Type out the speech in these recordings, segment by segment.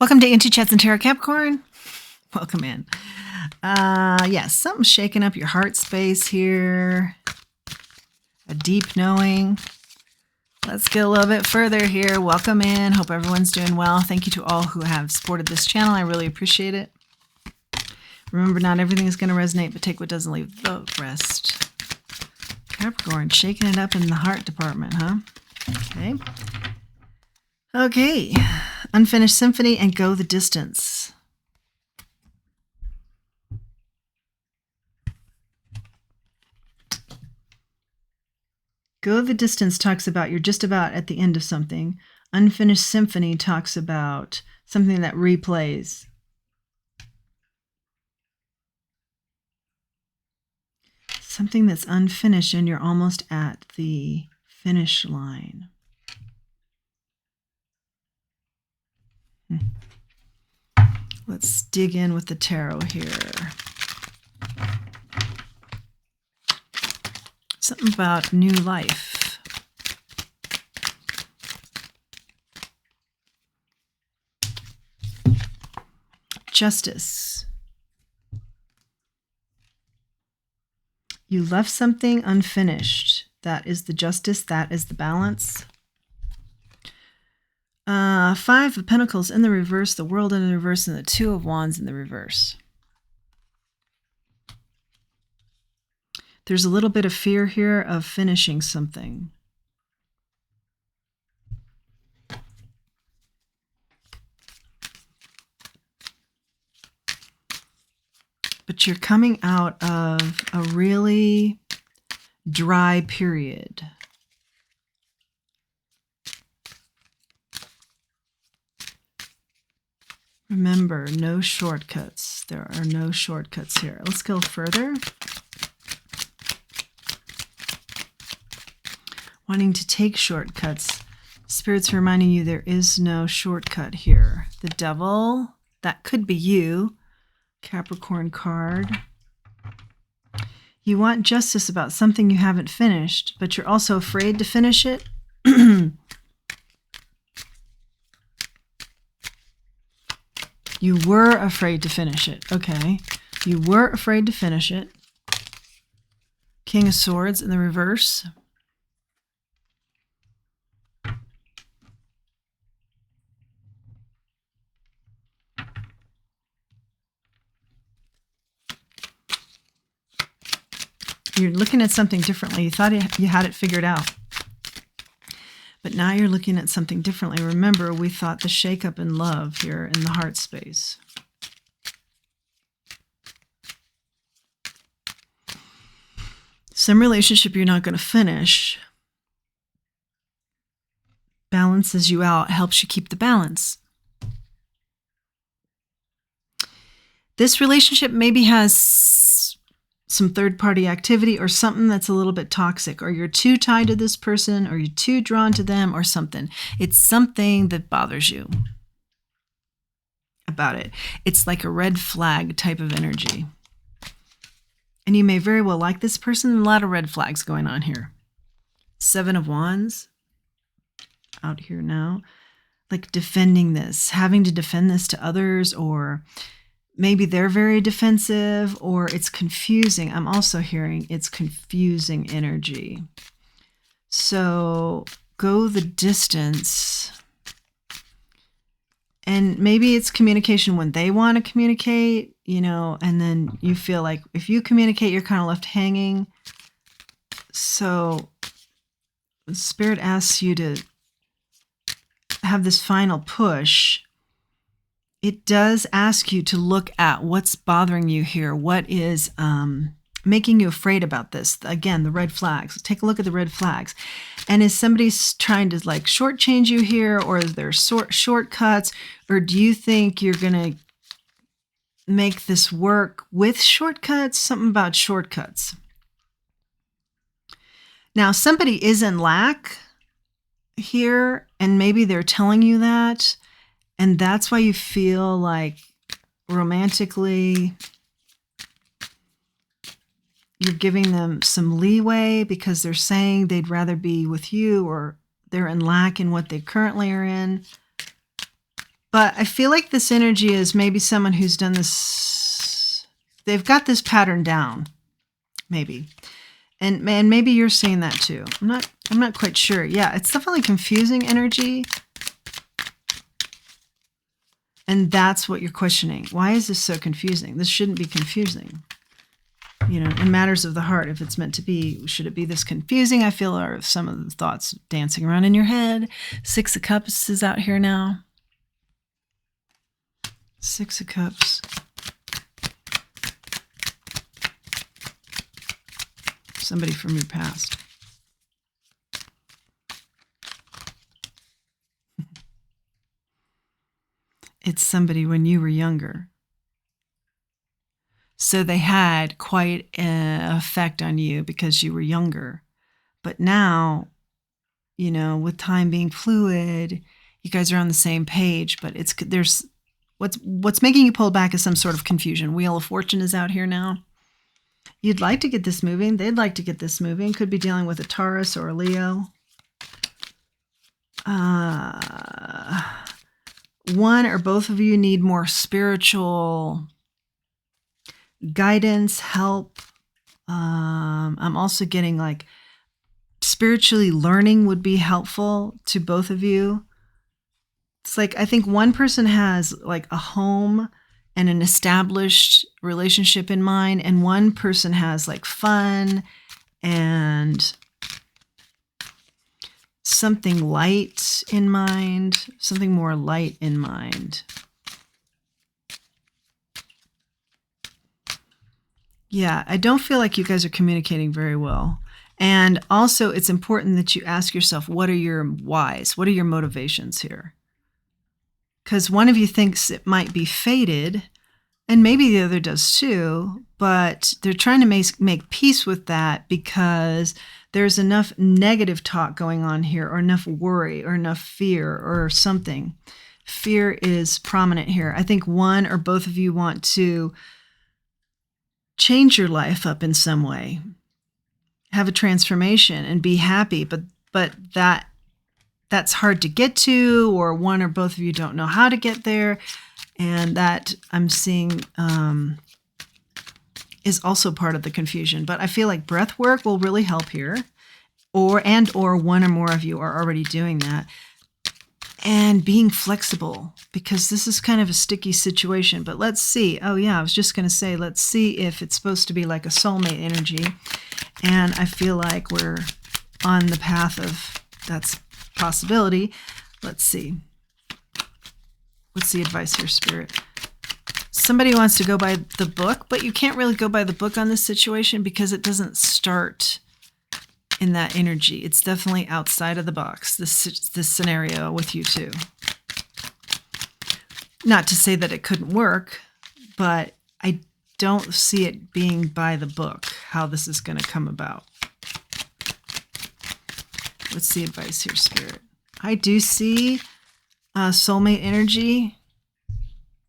Welcome to Into Chats and Tarot Capricorn. Welcome in. Yes, something's shaking up your heart space here. A deep knowing. Let's get a little bit further here. Welcome in. Hope everyone's doing well. Thank you to all who have supported this channel. I really appreciate it. Remember, not everything is going to resonate, but take what doesn't, leave the rest. Capricorn, shaking it up in the heart department, huh? Okay. Okay. Unfinished Symphony and Go the Distance. Go the Distance talks about you're just about at the end of something. Unfinished Symphony talks about something that replays. Something that's unfinished and you're almost at the finish line. Let's dig in with the tarot here. Something about new life. Justice. You left something unfinished. That is the justice. That is the balance. Five of Pentacles in the reverse, the World in the reverse, and the Two of Wands in the reverse. There's a little bit of fear here of finishing something. But you're coming out of a really dry period. Remember, no shortcuts. There are no shortcuts here. Let's go further. Wanting to take shortcuts. Spirit's reminding you there is no shortcut here. The Devil, that could be you. Capricorn card. You want justice about something you haven't finished, but you're also afraid to finish it. You were afraid to finish it. Okay. You were afraid to finish it. King of Swords in the reverse. You're looking at something differently. You thought you had it figured out. But now you're looking at something differently. Remember, we thought the shakeup in love here in the heart space. Some relationship you're not going to finish balances you out, helps you keep the balance. This relationship maybe has some third-party activity or something that's a little bit toxic, or you're too tied to this person, or you're too drawn to them, or something. It's something that bothers you about it. It's like a red flag type of energy. And you may very well like this person. A lot of red flags going on here. Seven of Wands out here now. Like defending this, having to defend this to others, or maybe they're very defensive, or it's confusing. I'm also hearing it's confusing energy. So go the distance. And maybe it's communication when they want to communicate, you know, and then you feel like if you communicate, you're kind of left hanging. So Spirit asks you to have this final push. It does ask you to look at what's bothering you here. What is making you afraid about this? Again, the red flags. Take a look at the red flags. And is somebody trying to like shortchange you here, or is there shortcuts? Or do you think you're going to make this work with shortcuts? Something about shortcuts. Now, somebody is in lack here, and maybe they're telling you that. And that's why you feel like romantically you're giving them some leeway, because they're saying they'd rather be with you, or they're in lack in what they currently are in. But I feel like this energy is maybe someone who's done this. They've got this pattern down, maybe. And maybe you're seeing that too. I'm not quite sure. Yeah, it's definitely confusing energy. And that's what you're questioning. Why is this so confusing? This shouldn't be confusing. You know, in matters of the heart, if it's meant to be, should it be this confusing? I feel are some of the thoughts dancing around in your head. 6 of Cups is out here now. 6 of Cups. Somebody from your past. It's somebody when you were younger. So they had quite an effect on you because you were younger. But now, you know, with time being fluid, you guys are on the same page, but there's what's making you pull back is some sort of confusion. Wheel of Fortune is out here now. You'd like to get this moving. They'd like to get this moving. Could be dealing with a Taurus or a Leo. One or both of you need more spiritual guidance, help. I'm also getting like spiritually learning would be helpful to both of you. It's like, I think one person has like a home and an established relationship in mind, and one person has like fun and something light in mind, something more light in mind. Yeah, I don't feel like you guys are communicating very well. And also, it's important that you ask yourself, what are your whys? What are your motivations here? Because one of you thinks it might be fated, and maybe the other does too, but they're trying to make peace with that because there's enough negative talk going on here, or enough worry, or enough fear, or something. Fear is prominent here. I think one or both of you want to change your life up in some way, have a transformation and be happy, but that's hard to get to, or one or both of you don't know how to get there. And that I'm seeing is also part of the confusion. But I feel like breath work will really help here, or one or more of you are already doing that. And being flexible, because this is kind of a sticky situation. But let's see. Oh yeah, I was just going to say, let's see if it's supposed to be like a soulmate energy. And I feel like we're on the path of that's possibility. Let's see. What's the advice here, Spirit? Somebody wants to go by the book, but you can't really go by the book on this situation because it doesn't start in that energy. It's definitely outside of the box, this scenario with you two. Not to say that it couldn't work, but I don't see it being by the book, how this is going to come about. What's the advice here, Spirit? I do see soulmate energy.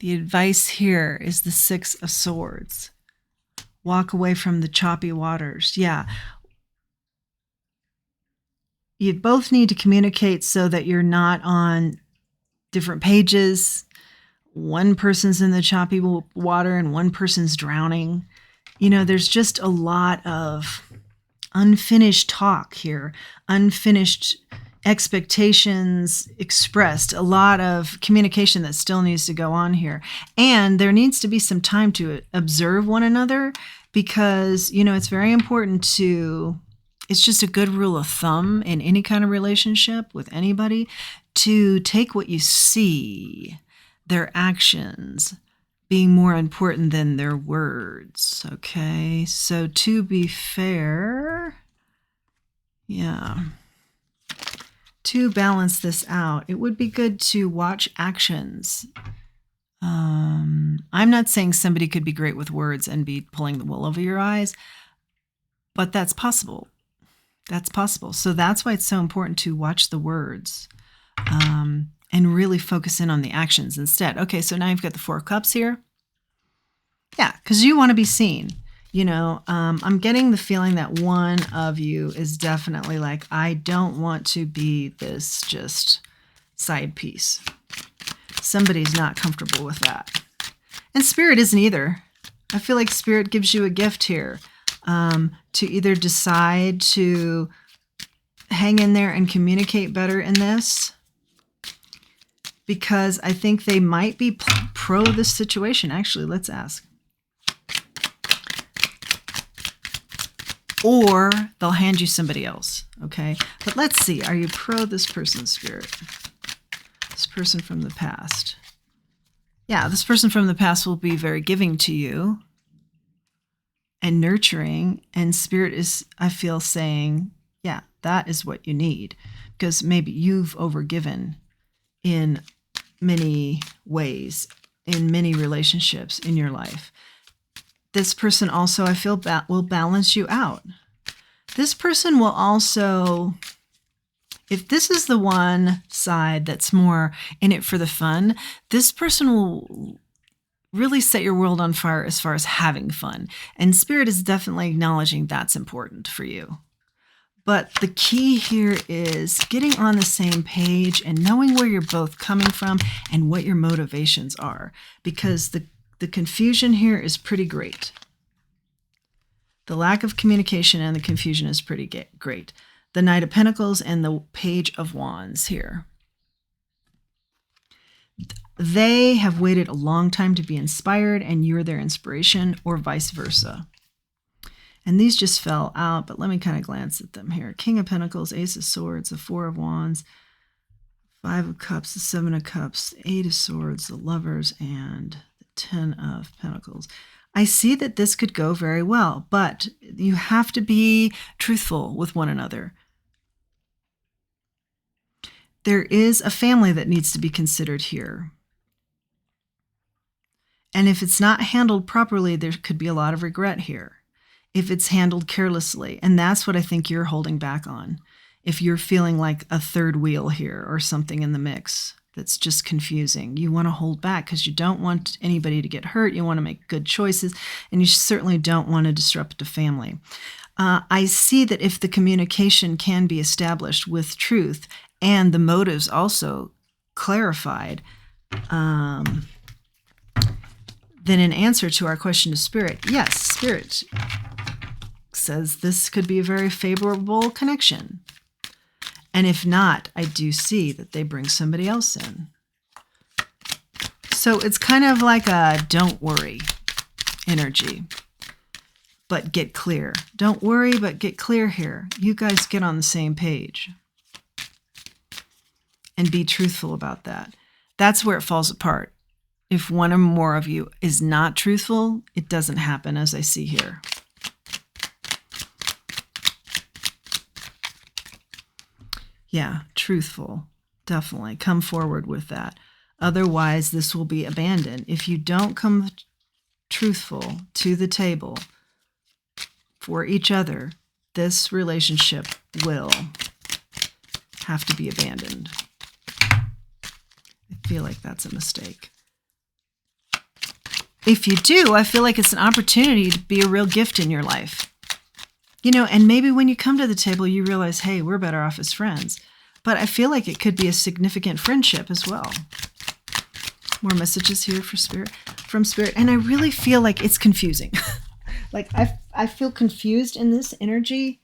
The advice here is the 6 of Swords. Walk away from the choppy waters. Yeah. You both need to communicate so that you're not on different pages. One person's in the choppy water and one person's drowning. You know, there's just a lot of unfinished talk here, unfinished expectations expressed, a lot of communication that still needs to go on here. And there needs to be some time to observe one another because, you know, it's very important it's just a good rule of thumb in any kind of relationship with anybody to take what you see, their actions, being more important than their words. Okay, so to be fair, yeah, to balance this out, it would be good to watch actions. I'm not saying somebody could be great with words and be pulling the wool over your eyes, but that's possible. That's possible. So that's why it's so important to watch the words and really focus in on the actions instead. Okay, so now you've got the 4 of Cups here. Yeah, because you want to be seen. You know, I'm getting the feeling that one of you is definitely like, I don't want to be this just side piece. somebody's not comfortable with that. And Spirit isn't either. I feel like Spirit gives you a gift here, to either decide to hang in there and communicate better in this, because I think they might be pro this situation. Actually, let's ask. Or they'll hand you somebody else, okay? But let's see, are you pro this person, Spirit? This person from the past. Yeah, this person from the past will be very giving to you and nurturing, and Spirit is, I feel, saying, yeah, that is what you need, because maybe you've overgiven in many ways, in many relationships in your life. This person also, I feel, will balance you out. This person will also, if this is the one side that's more in it for the fun, this person will really set your world on fire as far as having fun. And Spirit is definitely acknowledging that's important for you. But the key here is getting on the same page and knowing where you're both coming from and what your motivations are, because the confusion here is pretty great. The lack of communication and the confusion is pretty great. The Knight of Pentacles and the Page of Wands here. They have waited a long time to be inspired, and you're their inspiration, or vice versa. And these just fell out, but let me kind of glance at them here. King of Pentacles, Ace of Swords, the Four of Wands, Five of Cups, the Seven of Cups, Eight of Swords, the Lovers, and the Ten of Pentacles. I see that this could go very well, but you have to be truthful with one another. There is a family that needs to be considered here. And if it's not handled properly, there could be a lot of regret here. If it's handled carelessly, and that's what I think you're holding back on. If you're feeling like a third wheel here or something in the mix that's just confusing, you want to hold back because you don't want anybody to get hurt. You want to make good choices, and you certainly don't want to disrupt the family. I see that if the communication can be established with truth and the motives also clarified, then in answer to our question to Spirit, yes, Spirit says this could be a very favorable connection. And if not, I do see that they bring somebody else in. So it's kind of like a don't worry energy, but get clear. Don't worry, but get clear here. You guys get on the same page and be truthful about that. That's where it falls apart. If one or more of you is not truthful, it doesn't happen, as I see here. Yeah, truthful. Definitely. Come forward with that. Otherwise, this will be abandoned. If you don't come truthful to the table for each other, this relationship will have to be abandoned. I feel like that's a mistake. If you do, I feel like it's an opportunity to be a real gift in your life. You know, and maybe when you come to the table, you realize, hey, we're better off as friends. But I feel like it could be a significant friendship as well. More messages here for Spirit, from Spirit. And I really feel like it's confusing. Like I feel confused in this energy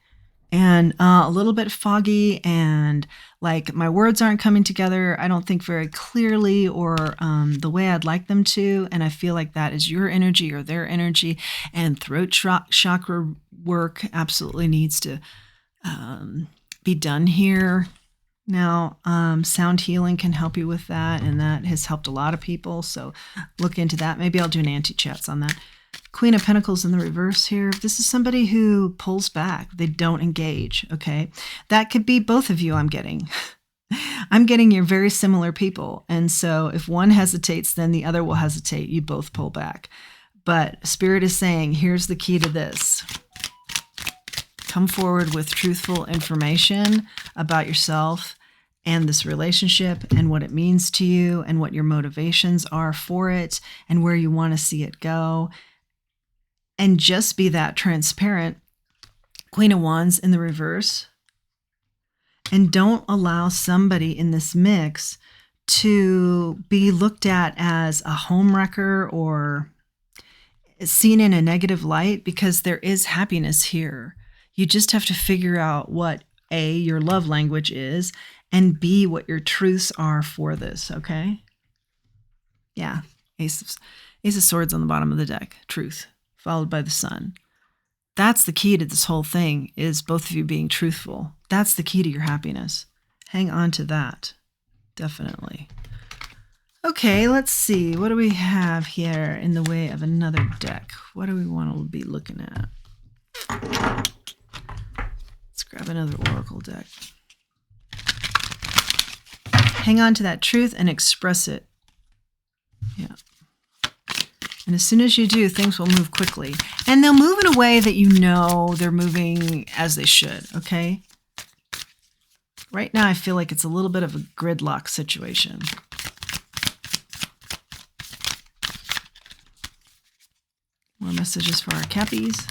and a little bit foggy, and like my words aren't coming together, I don't think very clearly or the way I'd like them to. And I feel like that is your energy or their energy. And throat chakra work absolutely needs to be done here. Now, sound healing can help you with that, and that has helped a lot of people. So look into that. Maybe I'll do an anti-chats on that. Queen of Pentacles in the reverse here. This is somebody who pulls back. They don't engage, okay? That could be both of you I'm getting. I'm getting you're very similar people. And so if one hesitates, then the other will hesitate. You both pull back. But Spirit is saying, here's the key to this. Come forward with truthful information about yourself and this relationship and what it means to you and what your motivations are for it and where you want to see it go. And just be that transparent. Queen of Wands in the reverse. And don't allow somebody in this mix to be looked at as a homewrecker or seen in a negative light, because there is happiness here. You just have to figure out what A, your love language is, and B, what your truths are for this, okay? Yeah, Ace of Swords on the bottom of the deck, truth, followed by the sun. That's the key to this whole thing, is both of you being truthful. That's the key to your happiness. Hang on to that, definitely. Okay, let's see. What do we have here in the way of another deck? What do we want to be looking at? Let's grab another oracle deck. Hang on to that truth and express it. Yeah. And as soon as you do, things will move quickly. And they'll move in a way that you know they're moving as they should, okay? Right now, I feel like it's a little bit of a gridlock situation. More messages for our Cappies.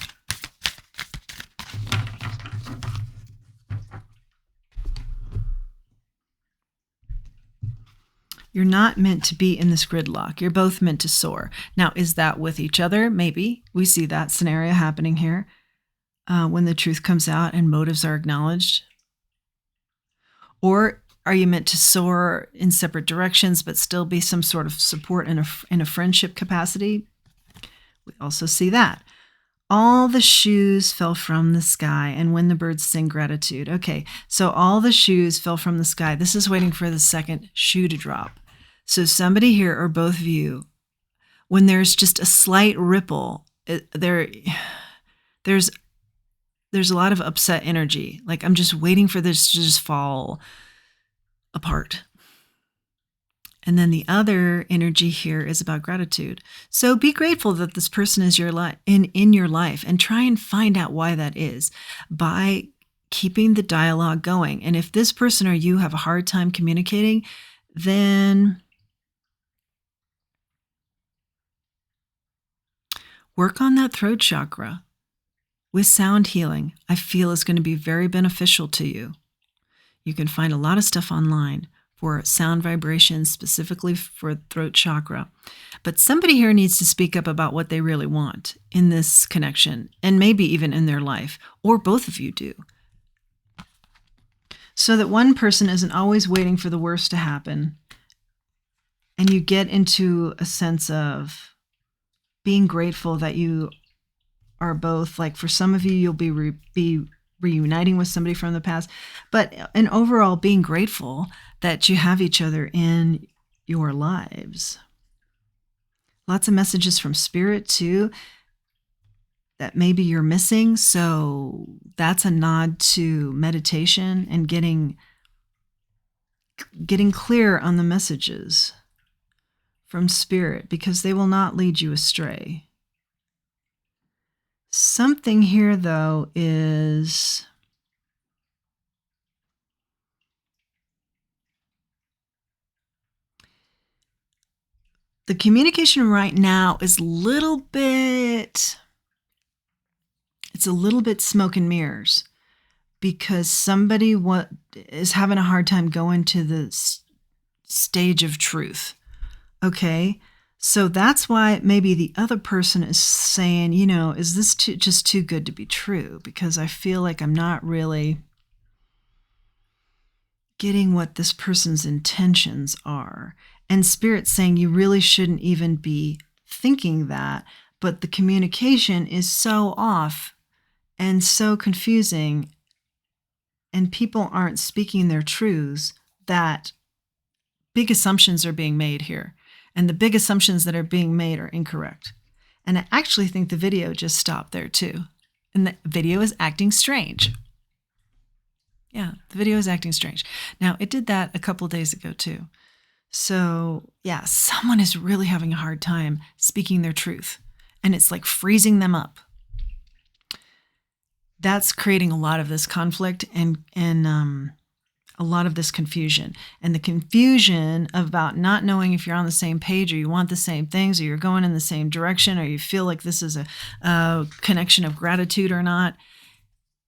You're not meant to be in this gridlock. You're both meant to soar. Now, is that with each other? Maybe. We see that scenario happening here when the truth comes out and motives are acknowledged. Or are you meant to soar in separate directions but still be some sort of support in a friendship capacity? We also see that. All the shoes fell from the sky, and when the birds sing gratitude. Okay, so all the shoes fell from the sky. This is waiting for the second shoe to drop. So somebody here, or both of you, when there's just a slight ripple, there's a lot of upset energy. Like, I'm just waiting for this to just fall apart. And then the other energy here is about gratitude. So be grateful that this person is in your life, and try and find out why that is by keeping the dialogue going. And if this person or you have a hard time communicating, then work on that throat chakra with sound healing. I feel is going to be very beneficial to you. You can find a lot of stuff online for sound vibrations, specifically for throat chakra. But somebody here needs to speak up about what they really want in this connection, and maybe even in their life, or both of you do. So that one person isn't always waiting for the worst to happen, and you get into a sense of being grateful that you are both, like, for some of you, you'll be reuniting with somebody from the past, but in overall being grateful that you have each other in your lives. Lots of messages from Spirit too that maybe you're missing. So that's a nod to meditation and getting clear on the messages from Spirit, because they will not lead you astray. Something here, though, is the communication right now is a little bit smoke and mirrors, because somebody is having a hard time going to the stage of truth. Okay? So that's why maybe the other person is saying, is this just too good to be true? Because I feel like I'm not really getting what this person's intentions are. And Spirit's saying you really shouldn't even be thinking that, but the communication is so off and so confusing, and people aren't speaking their truths, that big assumptions are being made here. And the big assumptions that are being made are incorrect. And I actually think the video just stopped there too. And the video is acting strange. Yeah, the video is acting strange. Now, it did that a couple days ago too. So yeah, someone is really having a hard time speaking their truth. And it's like freezing them up. That's creating a lot of this conflict and a lot of this confusion. And the confusion about not knowing if you're on the same page, or you want the same things, or you're going in the same direction, or you feel like this is a connection of gratitude or not.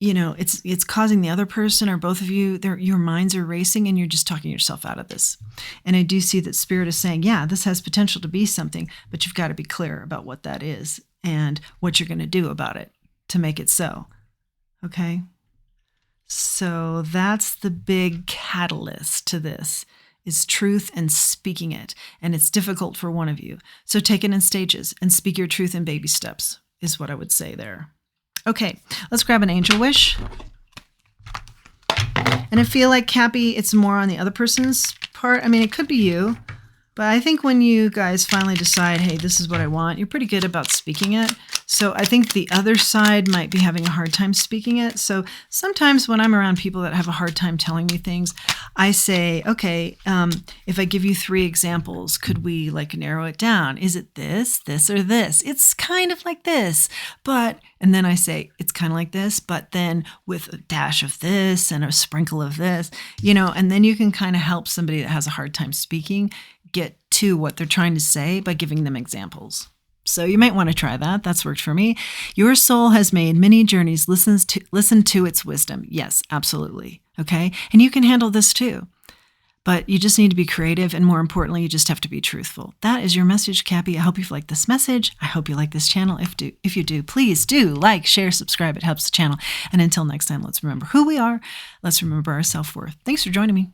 it's causing the other person or both of you, your minds are racing and you're just talking yourself out of this. And I do see that Spirit is saying, yeah, this has potential to be something, but you've got to be clear about what that is and what you're going to do about it to make it so. Okay? So that's the big catalyst to this, is truth and speaking it. And it's difficult for one of you. So take it in stages and speak your truth in baby steps, is what I would say there. Okay, let's grab an angel wish. And I feel like, Cappy, it's more on the other person's part. I mean, it could be you, but I think when you guys finally decide, hey, this is what I want, you're pretty good about speaking it. So I think the other side might be having a hard time speaking it. So sometimes when I'm around people that have a hard time telling me things, I say, okay, if I give you 3 examples, could we like narrow it down? Is it this, this, or this? It's kind of like this, but, and then I say, it's kind of like this, but then with a dash of this and a sprinkle of this, and then you can kind of help somebody that has a hard time speaking get to what they're trying to say by giving them examples. So you might want to try that. That's worked for me. Your soul has made many journeys. Listen to its wisdom. Yes, absolutely. Okay. And you can handle this too. But you just need to be creative. And more importantly, you just have to be truthful. That is your message, Cappy. I hope you've liked this message. I hope you like this channel. If you do, please do like, share, subscribe. It helps the channel. And until next time, let's remember who we are. Let's remember our self-worth. Thanks for joining me.